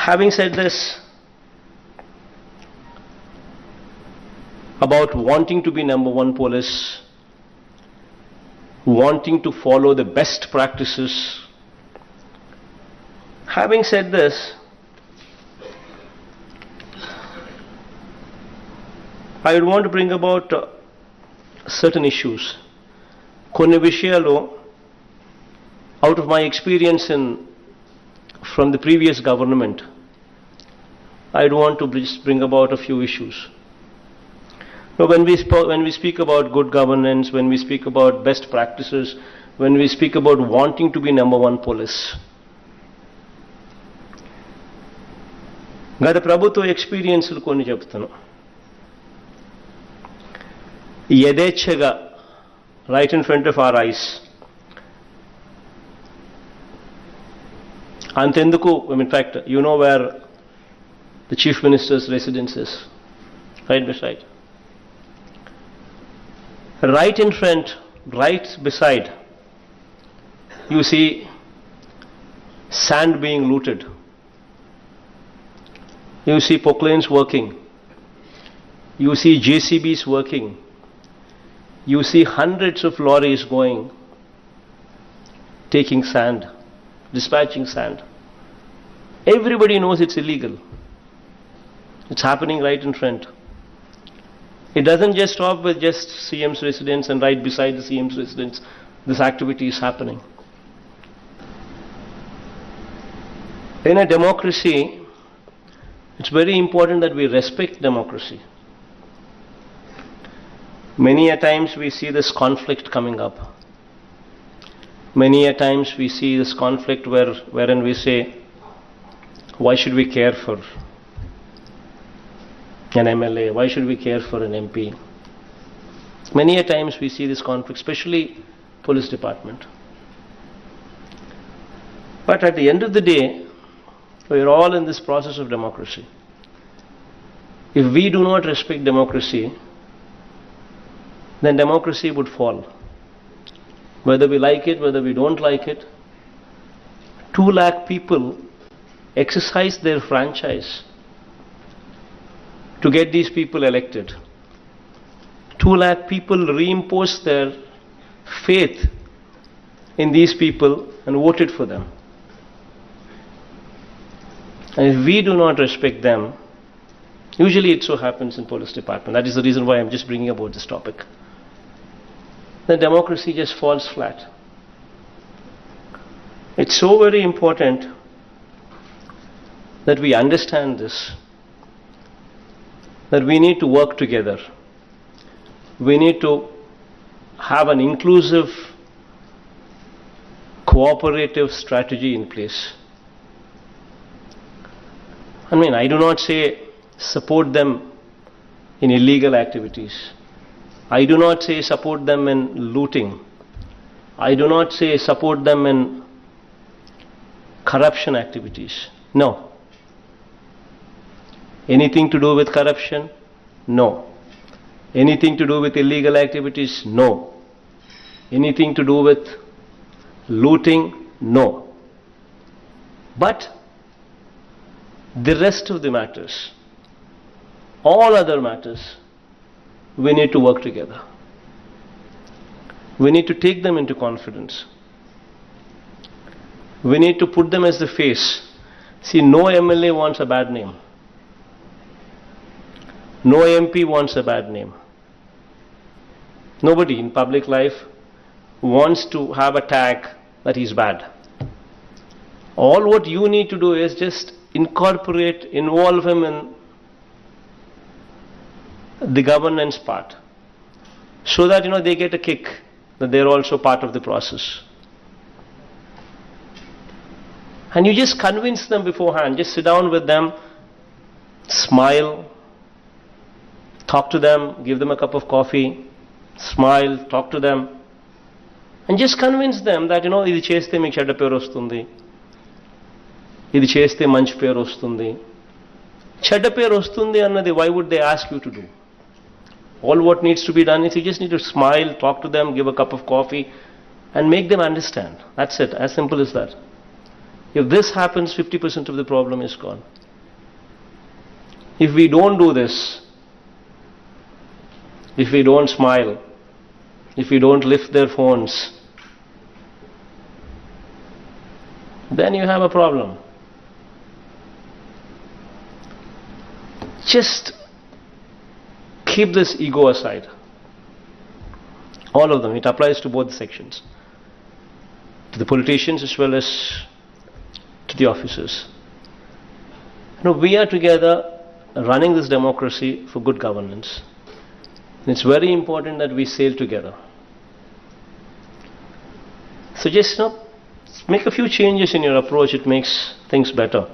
Having said this, about wanting to be number one police, wanting to follow the best practices, having said this, I would want to bring about certain issues. కొన్ని విషయాలు, out of my experience from the previous government, I'd want to bring about a few issues. Now, when we speak about good governance, when we speak about best practices, when we speak about wanting to be number one police, గత ప్రభుత్వ ఎక్స్పీరియన్స్లు కొన్ని చెప్తాను. యథేచ్ఛగా, right in front of our eyes, అంతెందుకు, in fact, you know where the Chief Minister's residence is, right beside. Right in front, right beside, you see sand being looted. You see proclanes working. You see JCBs working. You see hundreds of lorries going, taking sand, dispatching sand. Everybody knows it's illegal. It's happening right in front. It doesn't just stop with just CM's residence and right beside the CM's residence. This activity is happening. In a democracy, it's very important that we respect democracy. Many a times we see this conflict coming up. Many a times we see this conflict wherein we say, why should we care for an MLA? Why should we care for an MP? Many a times we see this conflict, especially police department. But at the end of the day, we're all in this process of democracy. If we do not respect democracy, then democracy would fall. Whether we like it, whether we don't like it, 2 lakh people exercise their franchise to get these people elected. 2 lakh people reimpose their faith in these people and voted for them. And if we do not respect them, usually it so happens in police department. That is the reason why I'm just bringing about this topic. The democracy just falls flat. It's so very important that we understand this, that we need to work together. We need to have an inclusive, cooperative strategy in place. I mean, I do not say support them in illegal activities. I do not say support them in looting. I do not say support them in corruption activities. No. Anything to do with corruption? No. Anything to do with illegal activities? No. Anything to do with looting? No. But the rest of the matters, all other matters, we need to work together. We need to take them into confidence. We need to put them as the face. See, no MLA wants a bad name. No MP wants a bad name. Nobody in public life wants to have a tag that he's bad. All what you need to do is just involve him in the governance part, so that they get a kick that they're also part of the process. And you just convince them beforehand. Just sit down with them, smile, talk to them, give them a cup of coffee, smile, talk to them, and just convince them that ఇది చేస్తే మీకు చెడ్డ పేరు వస్తుంది, ఇది చేస్తే మంచి పేరు వస్తుంది. చెడ్డ పేరు వస్తుంది అన్నది why would they ask you to do? All what needs to be done is you just need to smile, talk to them, give a cup of coffee, and make them understand. That's it, as simple as that. If this happens, 50% of the problem is gone. If we don't do this, if we don't smile, if we don't lift their phones, then you have a problem. Just keep this ego aside. All of them. It applies to both sections. To the politicians as well as to the officers. We are together running this democracy for good governance. And it's very important that we sail together. So just make a few changes in your approach. It makes things better.